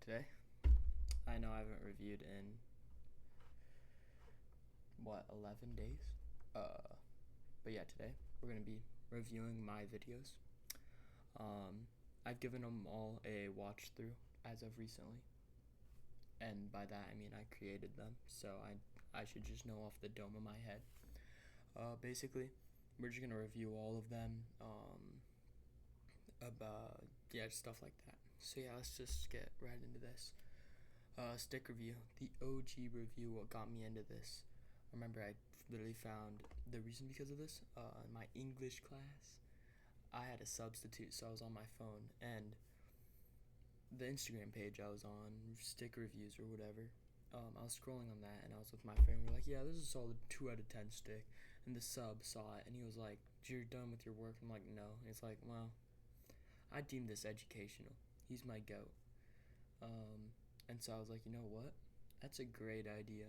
today. I know I haven't reviewed in 11 days. But yeah, today we're gonna be reviewing my videos. I've given them all a watch through as of recently, and by that I mean I created them, so I should just know off the dome of my head. Basically, we're just gonna review all of them. About stuff like that. So yeah, let's just get right into this. Stick review, the OG review. What got me into this? I remember I literally found the reason because of this. In my English class, I had a substitute, so I was on my phone, and the Instagram page I was on, stick reviews or whatever. I was scrolling on that, and I was with my friend. We're like, yeah, this is a solid 2 out of 10 stick. And the sub saw it, and he was like, "You're done with your work?" I'm like, "No." And it's like, well, I deem this educational. He's my goat. And so I was like, you know what? That's a great idea.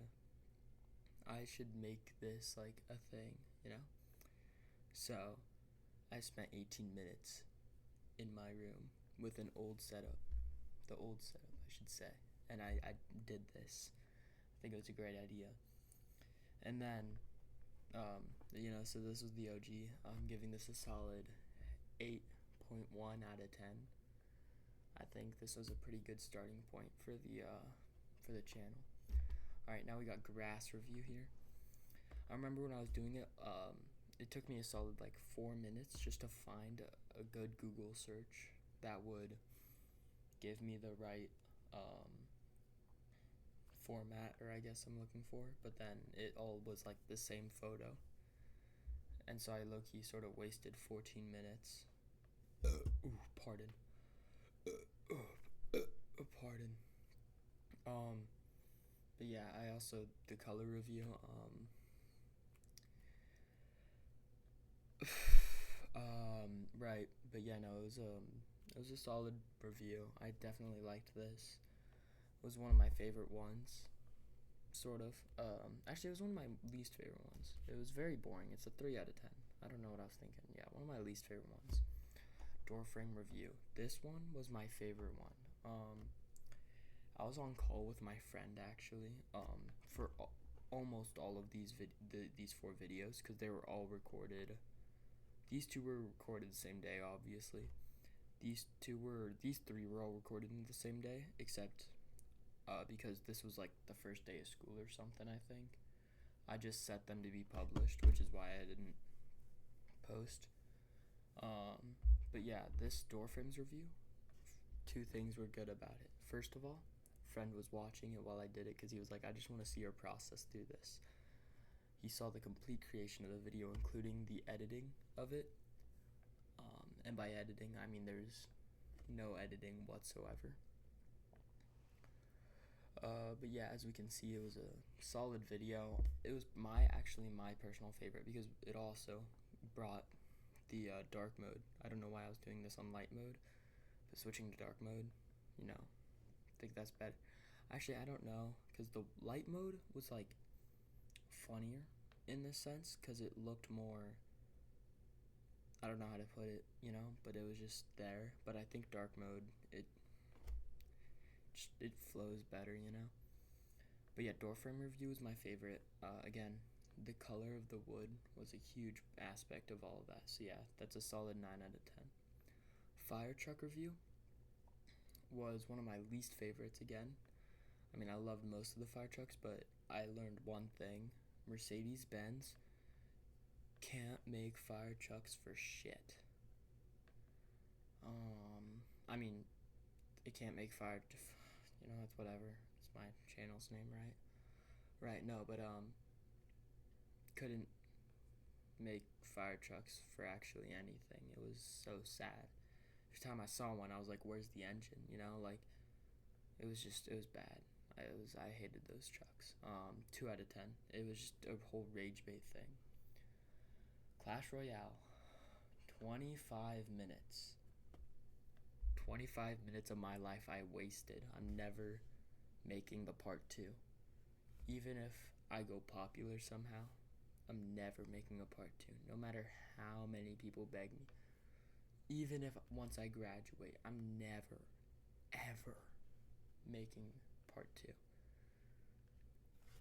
I should make this like a thing, you know? So I spent 18 minutes in my room with an old setup. The old setup, I should say. And I did this. I think it was a great idea. And then, so this was the OG. I'm giving this a solid 8.1 out of 10. I think this was a pretty good starting point for the channel. Alright, now we got grass review here. I remember when I was doing it, it took me a solid 4 minutes just to find a good Google search that would give me the right format, or I guess I'm looking for, but then it all was like the same photo. And so I low-key sort of wasted 14 minutes. Pardon. Pardon. But yeah, I also, the color review, right, but yeah, no, it was a solid review. I definitely liked this. It was one of my favorite ones, sort of. Actually, it was one of my least favorite ones. It was very boring. It's a 3 out of 10. I don't know what I was thinking. Yeah, one of my least favorite ones. Door frame review. This one was my favorite one. I was on call with my friend actually, for almost all of these 4 videos, because they were all recorded. These 2 were recorded the same day, obviously. These 3 were all recorded in the same day, except because this was like the first day of school or something, I think. I just set them to be published, which is why I didn't post. But yeah, this door frames review, 2 things were good about it. First of all, friend was watching it while I did it because he was like, I just want to see your process through this. He saw the complete creation of the video, including the editing of it. And by editing, I mean there's no editing whatsoever. But yeah, as we can see, it was a solid video. It was my personal favorite because it also brought the dark mode. I don't know why I was doing this on light mode, but switching to dark mode, I think that's better. Actually, I don't know, because the light mode was like funnier in this sense, because it looked more, I don't know how to put it, but it was just there. But I think dark mode, it flows better, But yeah, door frame review was my favorite. Again, the color of the wood was a huge aspect of all of that. So yeah, that's a solid 9 out of 10. Fire truck review was one of my least favorites again. I mean, I loved most of the fire trucks, but I learned one thing. Mercedes-Benz can't make fire trucks for shit. I mean, it can't make it's whatever. It's my channel's name, right? Right, no, but, couldn't make fire trucks for actually anything. It was so sad. Every time I saw one, I was like, where's the engine? It was bad. I hated those trucks. 2 out of 10. It was just a whole rage bait thing. Clash Royale. 25 minutes. 25 minutes of my life I wasted. I'm never making the part 2. Even if I go popular somehow, I'm never making a part 2. No matter how many people beg me. Even if once I graduate, I'm never, ever making part 2.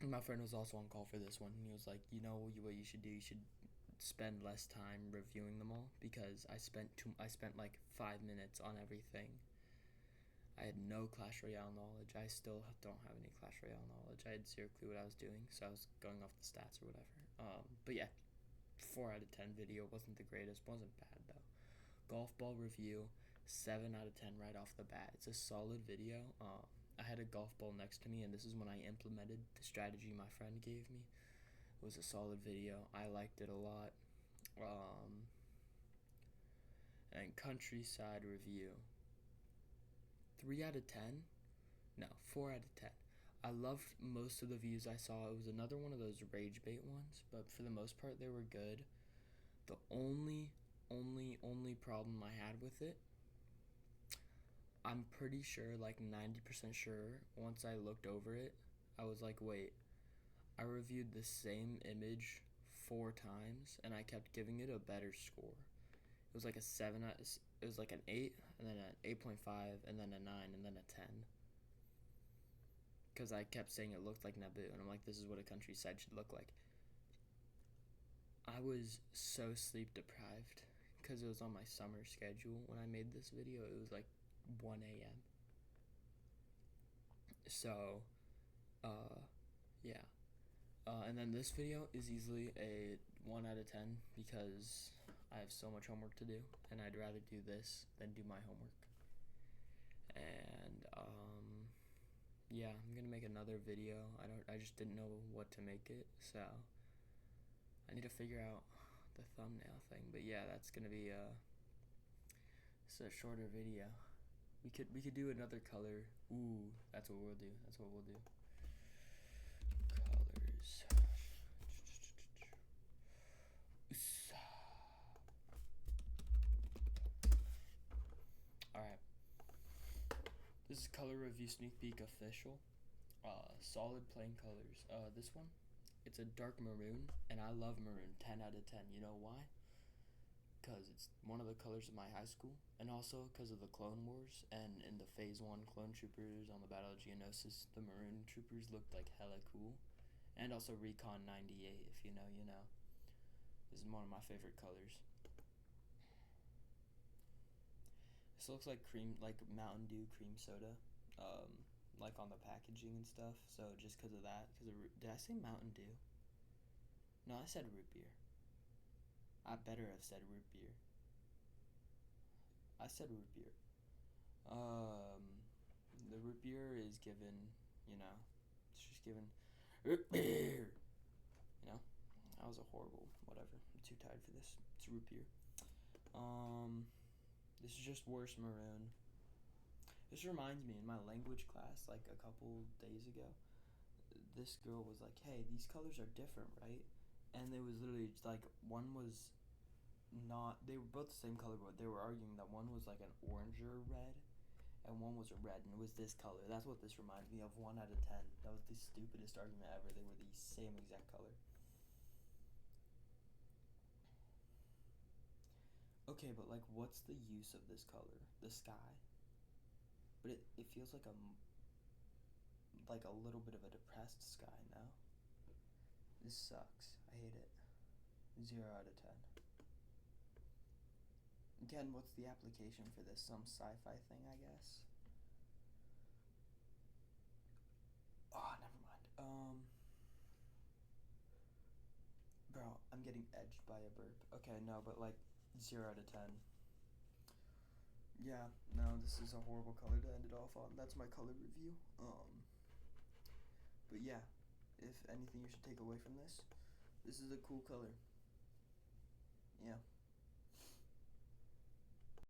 And my friend was also on call for this one, and he was like, you know what you should do? You should spend less time reviewing them all, because I spent like 5 minutes on everything. I had no Clash Royale knowledge. I still don't have any Clash Royale knowledge. I had zero clue what I was doing, so I was going off the stats or whatever. But yeah, 4 out of 10 video. Wasn't the greatest, wasn't bad though. Golf ball review, 7 out of 10 right off the bat. It's a solid video. I had a golf ball next to me, and this is when I implemented the strategy my friend gave me. It was a solid video. I liked it a lot. And countryside review, 3 out of 10? No, 4 out of 10. I loved most of the views I saw. It was another one of those rage bait ones, but for the most part, they were good. The only problem I had with it, I'm pretty sure, like 90% sure, once I looked over it, I was like, wait, I reviewed the same image 4 times, and I kept giving it a better score. It was like a 7, it was like an 8, and then an 8.5, and then a 9, and then a 10. Because I kept saying it looked like Naboo, and I'm like, this is what a countryside should look like. I was so sleep deprived, because it was on my summer schedule when I made this video. It was like 1 a.m. So, yeah. And then this video is easily a 1 out of 10, because I have so much homework to do, and I'd rather do this than do my homework. And yeah, I'm gonna make another video. I just didn't know what to make it, so I need to figure out the thumbnail thing. But yeah, that's gonna be it's a shorter video. We could do another color. Ooh, that's what we'll do. Colors. Alright. This is color review sneak peek official. Solid plain colors. This one, it's a dark maroon, and I love maroon. 10 out of 10. You know why? Because it's one of the colors of my high school, and also because of the Clone Wars, and in the Phase 1 Clone Troopers on the Battle of Geonosis, the maroon troopers looked like hella cool. And also Recon 98, if you know, you know. This is one of my favorite colors. This looks like Mountain Dew cream soda, like on the packaging and stuff. So just because of that, did I say Mountain Dew? No, I said root beer. I better have said root beer. I said root beer. The root beer is given, you know, it's just given root beer. You know, that was a horrible whatever. I'm too tired for this. It's root beer. This is just worse maroon. This reminds me, in my language class, like a couple days ago, this girl was like, hey, these colors are different, right? And it was literally like, one was not, they were both the same color, but they were arguing that one was like an orange or red, and one was a red, and it was this color. That's what this reminds me of. 1 out of 10. That was the stupidest argument ever. They were the same exact color. Okay, but like, what's the use of this color? The sky. But it feels like a little bit of a depressed sky now. This sucks. I hate it. 0 out of 10. Again, what's the application for this? Some sci-fi thing, I guess. Oh, never mind. Bro, I'm getting edged by a burp. Okay, no, but like 0 out of 10. Yeah, no, this is a horrible color to end it off on. That's my color review. But yeah, if anything you should take away from this is a cool color. Yeah.